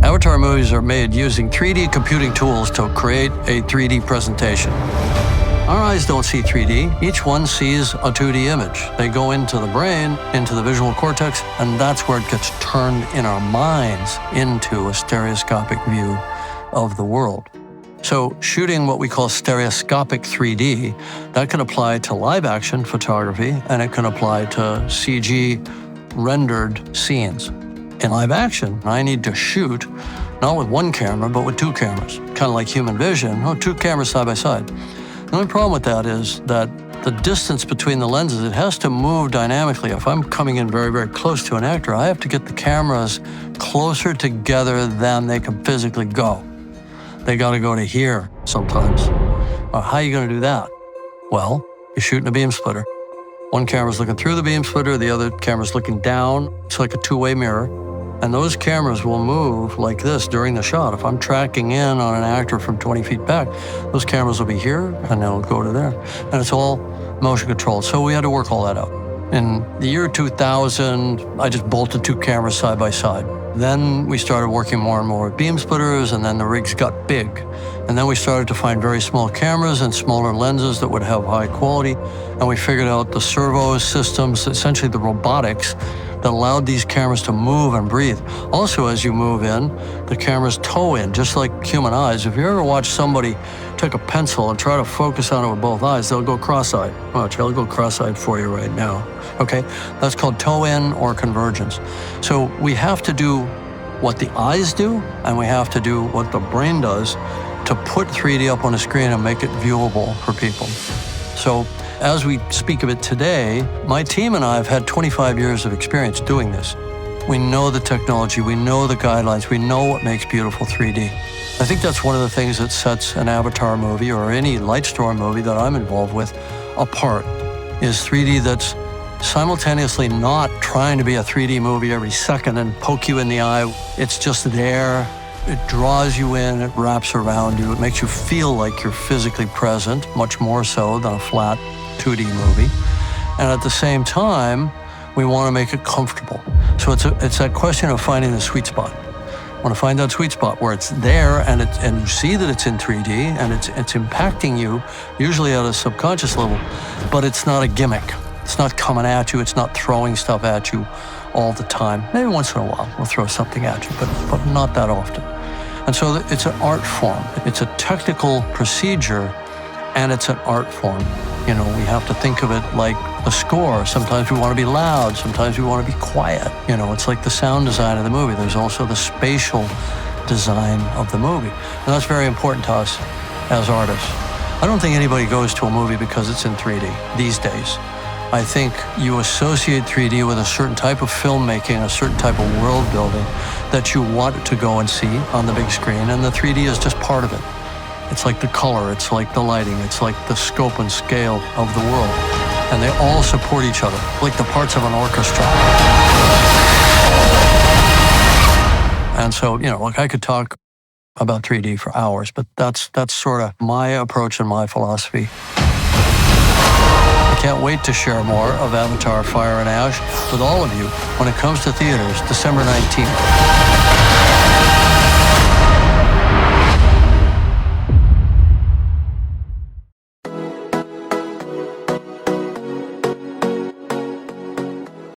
Avatar movies are made using 3D computing tools to create a 3D presentation. Our eyes don't see 3D. Each one sees a 2D image. They go into the brain, into the visual cortex, and that's where it gets turned in our minds into a stereoscopic view of the world. So shooting what we call stereoscopic 3D, that can apply to live action photography, and it can apply to CG rendered scenes. In live action, I need to shoot not with one camera, but with two cameras, kind of like human vision, two cameras side by side. The only problem with that is that the distance between the lenses, it has to move dynamically. If I'm coming in very, very close to an actor, I have to get the cameras closer together than they can physically go. They got to go to here sometimes. How are you going to do that? Well, you're shooting a beam splitter. One camera's looking through the beam splitter, the other camera's looking down. It's like a two-way mirror. And those cameras will move like this during the shot. If I'm tracking in on an actor from 20 feet back, those cameras will be here and they'll go to there. And it's all motion controlled. So we had to work all that out. In the year 2000, I just bolted two cameras side by side. Then we started working more and more with beam splitters, and then the rigs got big. And then we started to find very small cameras and smaller lenses that would have high quality. And we figured out the servo systems, essentially the robotics, that allowed these cameras to move and breathe. Also, as you move in, the cameras toe in, just like human eyes. If you ever watch somebody take a pencil and try to focus on it with both eyes, they'll go cross-eyed. Watch, I'll go cross-eyed for you right now. Okay, that's called toe-in or convergence. So we have to do what the eyes do, and we have to do what the brain does to put 3D up on a screen and make it viewable for people. So as we speak of it today, my team and I have had 25 years of experience doing this. We know the technology, we know the guidelines, we know what makes beautiful 3D. I think that's one of the things that sets an Avatar movie or any Lightstorm movie that I'm involved with apart, is 3D that's simultaneously not trying to be a 3D movie every second and poke you in the eye. It's just there. It draws you in, it wraps around you, it makes you feel like you're physically present, much more so than a flat 2D movie. And at the same time, we want to make it comfortable. So it's that question of finding the sweet spot. I want to find that sweet spot where it's there and you see that it's in 3D and it's impacting you, usually at a subconscious level, but it's not a gimmick. It's not coming at you, it's not throwing stuff at you all the time. Maybe once in a while we'll throw something at you, but not that often. And so it's an art form. It's a technical procedure, and it's an art form. You know, we have to think of it like a score. Sometimes we want to be loud, sometimes we want to be quiet. You know, it's like the sound design of the movie. There's also the spatial design of the movie. And that's very important to us as artists. I don't think anybody goes to a movie because it's in 3D these days. I think you associate 3D with a certain type of filmmaking, a certain type of world building that you want to go and see on the big screen, and the 3D is just part of it. It's like the color, it's like the lighting, it's like the scope and scale of the world. And they all support each other, like the parts of an orchestra. And so, you know, like I could talk about 3D for hours, but that's sort of my approach and my philosophy. I can't wait to share more of Avatar Fire and Ash with all of you when it comes to theaters, December 19th.